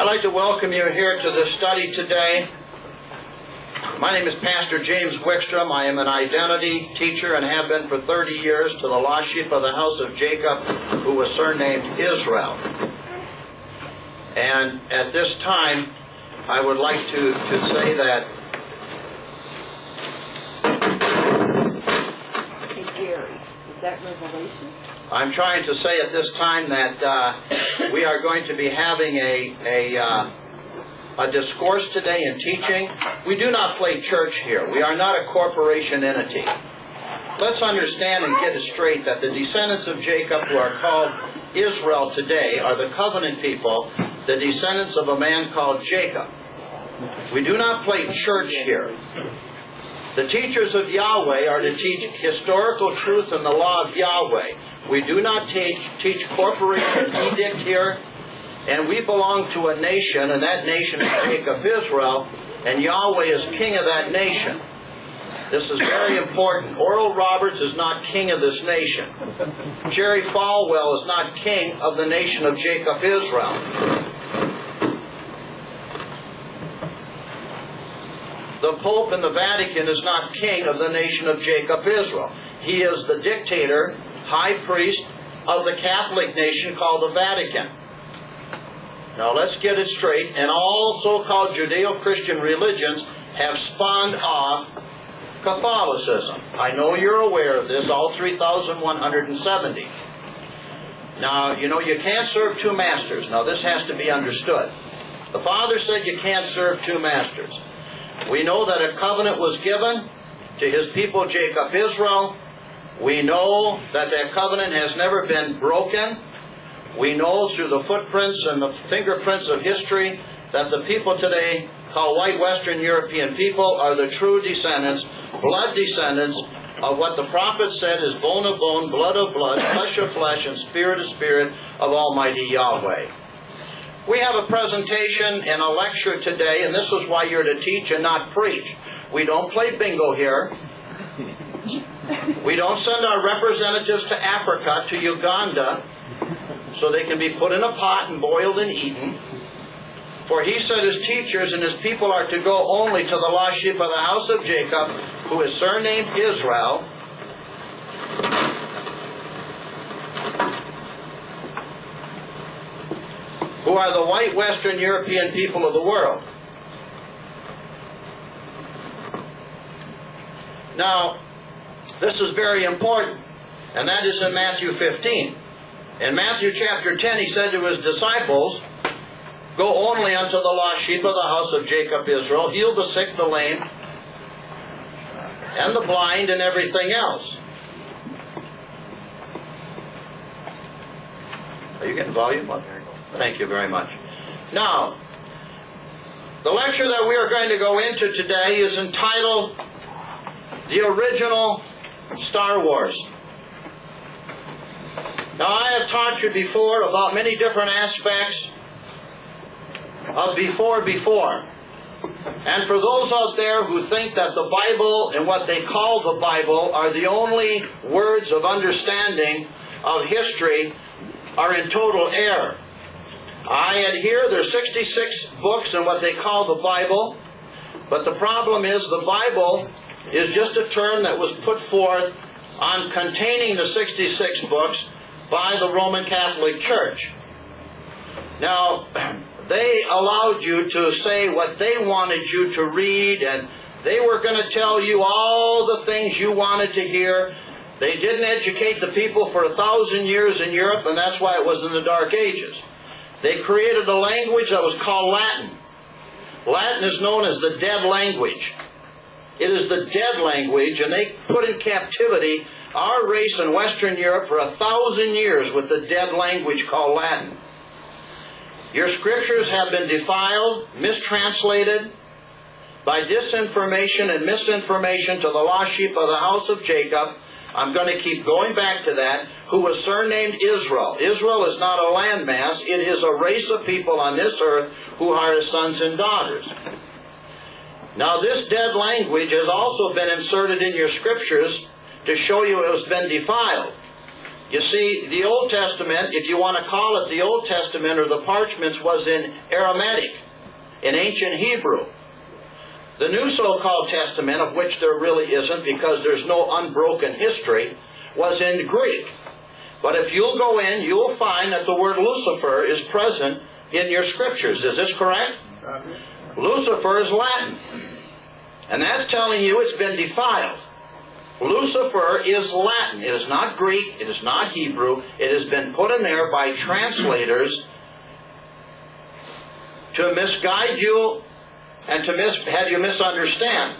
like to welcome you here to this study today. My name is Pastor James Wickstrom. I am an identity teacher and have been for 30 years to the lost sheep of the house of Jacob, who was surnamed Israel. And at this time, I would like to say that Gary, is that Revelation? I'm trying to say at this time that we are going to be having a discourse today in teaching. We do not play church here. We are not a corporation entity. Let's understand and get it straight that the descendants of Jacob, who are called Israel today, are the covenant people, the descendants of a man called Jacob. We do not play church here. The teachers of Yahweh are to teach historical truth and the law of Yahweh. We do not teach corporation edict here, and we belong to a nation, and that nation is Jacob, Israel, and Yahweh is king of that nation. This is very important. Oral Roberts is not king of this nation. Jerry Falwell is not king of the nation of Jacob, Israel. The Pope in the Vatican is not king of the nation of Jacob, Israel. He is the dictator, high priest of the Catholic nation called the Vatican. Now let's get it straight. And all so-called Judeo-Christian religions have spawned off Catholicism. I know you're aware of this, all 3,170. Now, you know, you can't serve two masters. Now, this has to be understood. The Father said you can't serve two masters. We know that a covenant was given to his people, Jacob, Israel. We know that that covenant has never been broken. We know through the footprints and the fingerprints of history that the people today, called white Western European people, are the true descendants, blood descendants of what the prophet said is bone of bone, blood of blood, flesh of flesh, and spirit of spirit of Almighty Yahweh. We have a presentation and a lecture today, and this is why you're to teach and not preach. We don't play bingo here. We don't send our representatives to Africa, to Uganda, so they can be put in a pot and boiled and eaten. For he said his teachers and his people are to go only to the lost sheep of the house of Jacob, who is surnamed Israel, who are the white Western European people of the world. Now, this is very important, and that is in Matthew 15. In Matthew chapter 10, he said to his disciples, "Go only unto the lost sheep of the house of Jacob, Israel, heal the sick, the lame, and the blind, and everything else." Are you getting volume up there? Thank you very much. Now, the lecture that we are going to go into today is entitled The Original Star Wars. Now, I have taught you before about many different aspects of before. And for those out there who think that the Bible and what they call the Bible are the only words of understanding of history, are in total error. I adhere, there are 66 books in what they call the Bible, but the problem is the Bible is just a term that was put forth on containing the 66 books by the Roman Catholic Church. Now, they allowed you to say what they wanted you to read, and they were going to tell you all the things you wanted to hear. They didn't educate the people for 1,000 years in Europe, and that's why it was in the Dark Ages. They created a language that was called Latin. Latin is known as the dead language. It is the dead language, and they put in captivity our race in Western Europe for 1,000 years with the dead language called Latin. Your scriptures have been defiled, mistranslated by disinformation and misinformation to the lost sheep of the house of Jacob. I'm going to keep going back to that, who was surnamed Israel. Israel is not a landmass. It is a race of people on this earth who are his sons and daughters. Now, this dead language has also been inserted in your scriptures to show you it has been defiled. You see, the Old Testament, if you want to call it the Old Testament or the parchments, was in Aramaic, in ancient Hebrew. The New so-called Testament, of which there really isn't because there's no unbroken history, was in Greek. But if you'll go in, you'll find that the word Lucifer is present in your scriptures. Is this correct? Lucifer is Latin. And that's telling you it's been defiled. Lucifer is Latin. It is not Greek. It is not Hebrew. It has been put in there by translators to misguide you and to have you misunderstand.